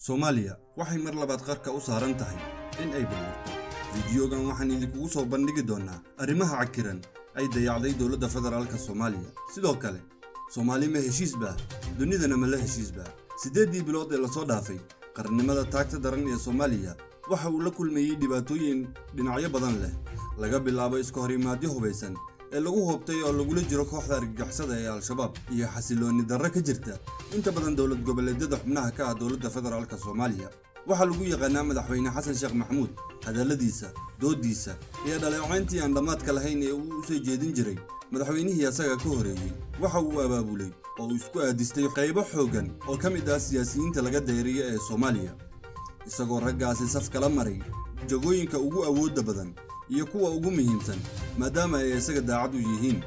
Soomaaliya waxay mar labaad qarka u saaran tahay in ay burburto. Fiidiyogan waxaan idinku soo bandhigi doonaa arrimaha cakiran ay dayacday dowladda federaalka Soomaaliya. Sidoo kale, Soomaali ma heshiis baa, dunidana ma la heshiis baa. 8 bilood ee la soo dhaafay, qarannimada taagta daran ee Soomaaliya waxa uu la kulmayay dhibaatooyin dhinacyo badan leh. Laga bilaabo iska horimaadyo hubeysan ee lagu hoobtay oo lagu jiro kooxda argagixisada ee Al-Shabaab iyo xasilooni darro ka jirta inta badan dowlad goboleedyada xubnaha ka ah dowladda federaalka Soomaaliya. waxa lagu yaqaanaa madaxweyne Xasan Sheekh Maxamuud hadaladiisa, doodiisa iyo dhaleecayntii aan dhamaadka lahayn ee uu soo jeedin jiray madaxweynihii asaga ka horeeyay. waxa uu abaabulay oo isku aadistay qaybo xoogan oo ka mid ah siyaasiyiinta laga deeriyo ee Soomaaliya, isagoo raggaasi saf kala maray jagooyinka ugu awoodda badan iyo kuwa ugu muhiimsan maadaama ay isaga daacad u yihiin.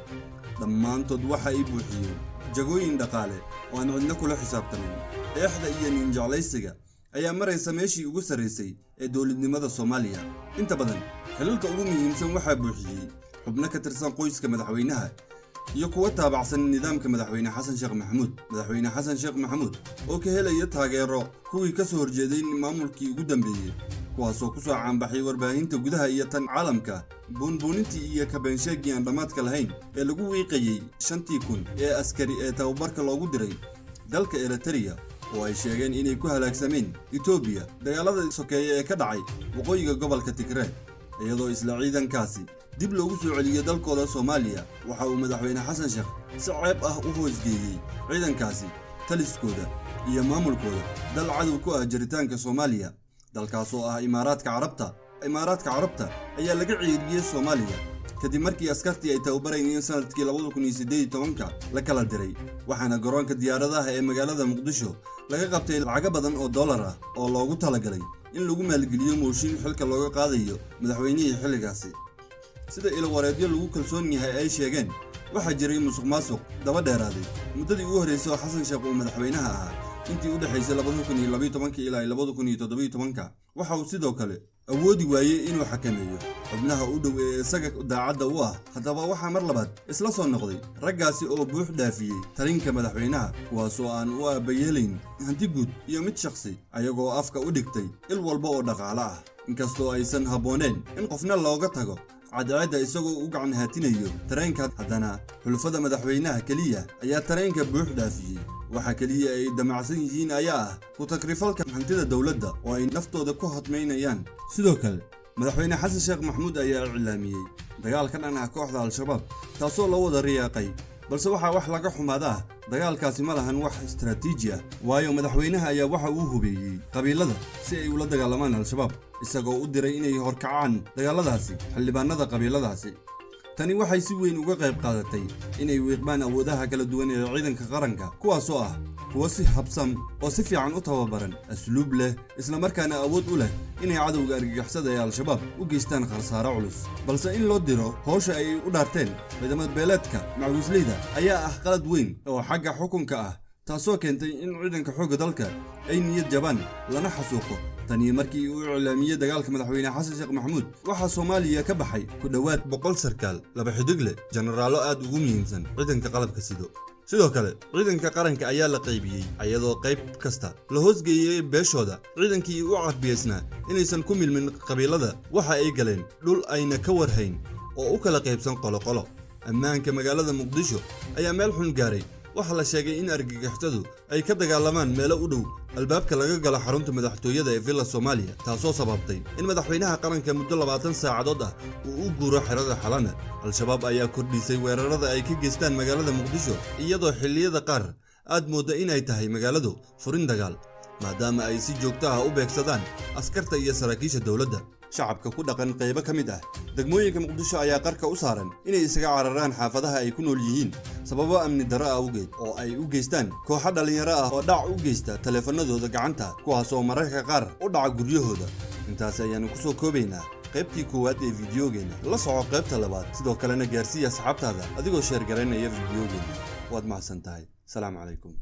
dhammaantood waxa ay buuxiyeen jagooyin dhaqaale oo aan cidna kula xisaabtamin. eexda iyo nin jeclaysiga ayaa maraysa meeshii ugu sareysay ee dowladnimada Soomaaliya. inta badan xilalka ugu muhiimsan waxa buuxiyay xubno ka tirsan qoyska madaxweynaha iyo kuwa taabacsan nidaamka madaxweyne Xasan Sheekh Maxamuud. madaxweyne Xasan Sheekh Maxamuud oo ka helaya taageero kuwii ka soo horjeeday maamulkii ugu dambeeyay, kuwaasoo ku soo caanbaxay warbaahinta gudaha iyo tan caalamka buunbuunintii iyo kabaansheegii aan dhamaadka lahayn ee lagu wiiqayay 5,000 ee askari ee tababarka loogu diray dalka Eritrea oo ay sheegeen inay ku halaagsameen Itoobiya dagaalada sokeeye ee ka dhacay waqooyiga gobolka Tigray. iyadoo isla ciidankaasi dib loogu soo celiyay dalkooda Soomaaliya, waxa uu madaxweyne Xasan Sheekh si ceeb ah u hoosgeeyay ciidankaasi taliskooda iyo maamulkooda dal cadow ku ah jiritaanka Soomaaliya, dalkaas oo ah Imaaraadka Carabta ayaa laga ciiriyay Soomaaliya kadib markii askartii ay tababarayeen sanadkii 2018 la kala diray. waxaana garoonka diyaaradaha ee magaalada Muqdisho laga qabtay lacag badan oo dollar ah oo loogu talagalay in lagu maalgeliyo mooshin xilka looga qaadayo madaxweynihii xilligaasi. sida ilo wareedyo lagu kalsoon yahay ay sheegeen, waxa jiray musuqmaasuq daba dheeraaday muddadii ugu horeysay oo Xasan Sheekh uu madaxweynaha ahaa intii u dhaxaysay 2012 ilaa 2017. waxa uu sidoo kale awoodi waayay inuu xakameeyo xubnaha u dhow ee isaga daacadda u ah. haddaba waxaa mar labaad isla soo noqday raggaasi oo buux dhaafiyey tarinka madaxweynaha, kuwaasoo aan u aabayeelayn hanti guud iyo mid shakhsi, ayagoo afka u dhigtay il walba oo dhaqaale ah. inkastoo aysan habbooneen in qofna looga tago cadceedda isagoo u gacan haatinayo tareenka, haddana xulfada madaxweynaha keliya ayaa tareenka buux dhaafiyey. waxa keliya ay damacsan yihiin ayaa ah ku takrifalka hantida dowladda oo ay naftooda ku hodmaynayaan. sidoo kale, madaxweyne Xasan Sheekh Maxamuud ayaa iclaamiyey dagaal ka dhan ah kooxda Al-Shabaab, taasoo la wada riyaaqay, balse waxa wax laga xumaadaa dagaalkaasi ma lahan wax istiraatiiji ah, waayo madaxweynaha ayaa waxa uu hubeeyey qabiilada si ay ula dagaalamaan Al-Shabaab, isagoo u diray inay horkacaan dagaaladaasi xildhibaanada qabiiladaasi. tani waxay si weyn uga qayb qaadatay inay wiiqmaan awoodaha kala duwan ee ciidanka qaranka, kuwaasoo ah kuwa si habsam oo si fiican u tababaran, asluub leh, isla markaana awood u leh inay cadowga argagixisada ee Al-Shabaab u geystaan khasaaro culus. balse in loo diro howsha ay u dhaarteen ciidamada beeleedka macwisleyda ayaa ah qalad weyn oo xagga xukunka ah, taasoo keentay in ciidanka xoogga dalka ay niyad jabaan lana xasuuqo. tani markii uu iclaamiyay dagaalka madaxweyne Xasan Sheekh Maxamuud, waxa Soomaaliya ka baxay ku dhawaad 100 sarkaal, 2 xidigle, jeneraalo aad ugu muhiimsan ciidanka qalabka sido. sidoo kale, ciidanka qaranka ayaa la qaybiyey iyadoo qayb kasta la hoosgeeyay beeshooda. ciidankii u carbiyeysnaa inaysan ku milmin qabiilada waxa ay galeen dhul ayna ka warhayn oo u kala qaybsan qolo. ammaanka magaalada Muqdisho ayaa meel xun gaaray. waxa la sheegay in argagixisadu ay ka dagaalamaan meelo u dhow albaabka laga galo xarunta madaxtooyada ee Villa Soomaaliya, taasoo sababtay in madaxweynaha qaranka muddo 20 saacadood ah uu u guuro xerada Xalana. Al-Shabaab ayaa kordhisay weerarada ay ka geystaan magaalada Muqdisho, iyadoo xilliyada qaar aad moodo in ay tahay magaaladu furin dagaal, maadaama ay si joogto ah u beegsadaan askarta iyo saraakiisha dowladda. shacabka ku dhaqan qaybo ka mid ah degmooyinka Muqdisho ayaa qarka u saaran inay isaga cararaan xaafadaha ay ku nool yihiin sababo amni darro awgeed, oo ay u geystaan kooxo dhalinyaro ah oo dhac u geysta taleefanadooda gacanta, kuwaasoo mararka qaar u dhaca guryahooda. intaas ayaanu ku soo koobaynaa qaybtii koowaad ee fiidiyogeena. la soco qaybta labaad, sidoo kalena gaarsiiya asxaabtaada adigoo sheer garaynaya fiidiyogeena. waad mahadsan tahay. salaamu calaykum.